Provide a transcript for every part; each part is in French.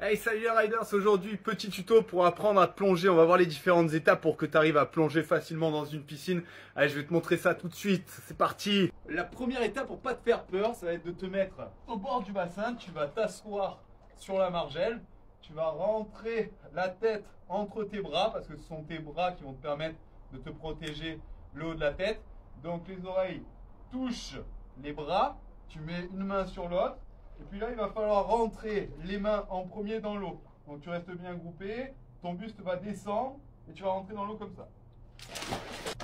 Hey, salut les riders, aujourd'hui petit tuto pour apprendre à plonger. On va voir les différentes étapes pour que tu arrives à plonger facilement dans une piscine. Allez, je vais te montrer ça tout de suite, c'est parti. La première étape pour pas te faire peur, ça va être de te mettre au bord du bassin. Tu vas t'asseoir sur la margelle. Tu vas rentrer la tête entre tes bras parce que ce sont tes bras qui vont te permettre de te protéger le haut de la tête. Donc les oreilles touchent les bras, tu mets une main sur l'autre. Et puis là, il va falloir rentrer les mains en premier dans l'eau. Donc tu restes bien groupé, ton buste va descendre et tu vas rentrer dans l'eau comme ça.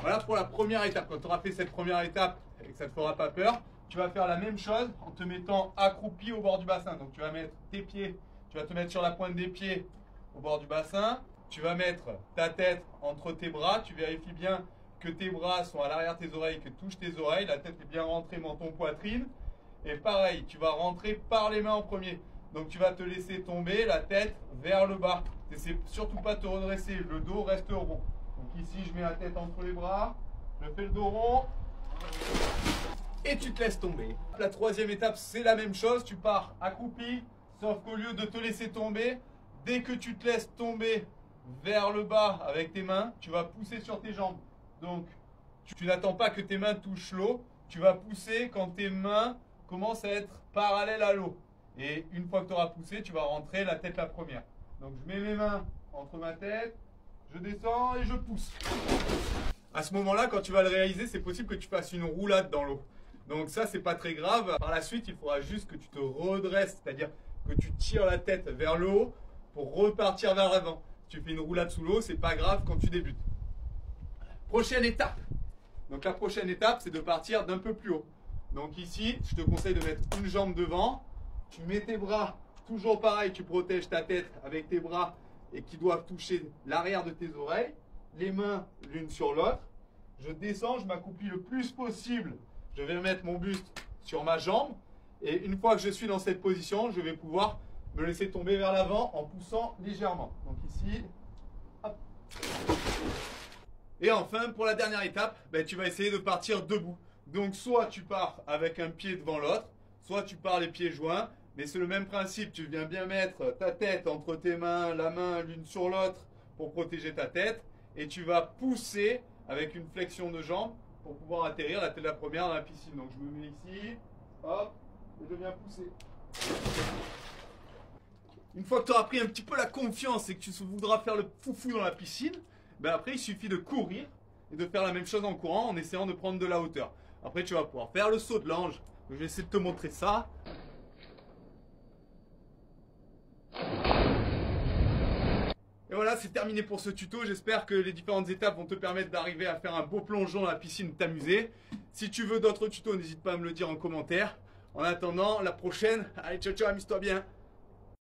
Voilà pour la première étape. Quand tu auras fait cette première étape et que ça ne te fera pas peur, tu vas faire la même chose en te mettant accroupi au bord du bassin. Donc tu vas mettre tes pieds, tu vas te mettre sur la pointe des pieds au bord du bassin. Tu vas mettre ta tête entre tes bras. Tu vérifies bien que tes bras sont à l'arrière de tes oreilles, que touchent tes oreilles. La tête est bien rentrée dans ton poitrine. Et pareil, tu vas rentrer par les mains en premier. Donc tu vas te laisser tomber la tête vers le bas. N'essaie surtout pas de te redresser, le dos reste rond. Donc ici, je mets la tête entre les bras, je fais le dos rond et tu te laisses tomber. La troisième étape, c'est la même chose. Tu pars accroupi, sauf qu'au lieu de te laisser tomber, dès que tu te laisses tomber vers le bas avec tes mains, tu vas pousser sur tes jambes. Donc tu n'attends pas que tes mains touchent l'eau, tu vas pousser quand tes mains commence à être parallèle à l'eau. Et une fois que tu auras poussé, tu vas rentrer la tête la première. Donc je mets mes mains entre ma tête, je descends et je pousse. À ce moment-là, quand tu vas le réaliser, c'est possible que tu fasses une roulade dans l'eau. Donc ça, c'est pas très grave. Par la suite, il faudra juste que tu te redresses, c'est-à-dire que tu tires la tête vers le haut pour repartir vers l'avant. Si tu fais une roulade sous l'eau, c'est pas grave quand tu débutes. Prochaine étape. Donc la prochaine étape, c'est de partir d'un peu plus haut. Donc ici, je te conseille de mettre une jambe devant. Tu mets tes bras, toujours pareil, tu protèges ta tête avec tes bras et qui doivent toucher l'arrière de tes oreilles. Les mains l'une sur l'autre. Je descends, je m'accouplis le plus possible. Je vais mettre mon buste sur ma jambe. Et une fois que je suis dans cette position, je vais pouvoir me laisser tomber vers l'avant en poussant légèrement. Donc ici, hop. Et enfin, pour la dernière étape, tu vas essayer de partir debout. Donc soit tu pars avec un pied devant l'autre, soit tu pars les pieds joints, mais c'est le même principe. Tu viens bien mettre ta tête entre tes mains, la main l'une sur l'autre pour protéger ta tête. Et tu vas pousser avec une flexion de jambe pour pouvoir atterrir la tête la première dans la piscine. Donc je me mets ici, hop, et je viens pousser. Une fois que tu auras pris un petit peu la confiance et que tu voudras faire le foufou dans la piscine, après il suffit de courir et de faire la même chose en courant en essayant de prendre de la hauteur. Après, tu vas pouvoir faire le saut de l'ange. Je vais essayer de te montrer ça. Et voilà, c'est terminé pour ce tuto. J'espère que les différentes étapes vont te permettre d'arriver à faire un beau plongeon dans la piscine, t'amuser. Si tu veux d'autres tutos, n'hésite pas à me le dire en commentaire. En attendant, la prochaine. Allez, ciao, ciao, amuse-toi bien.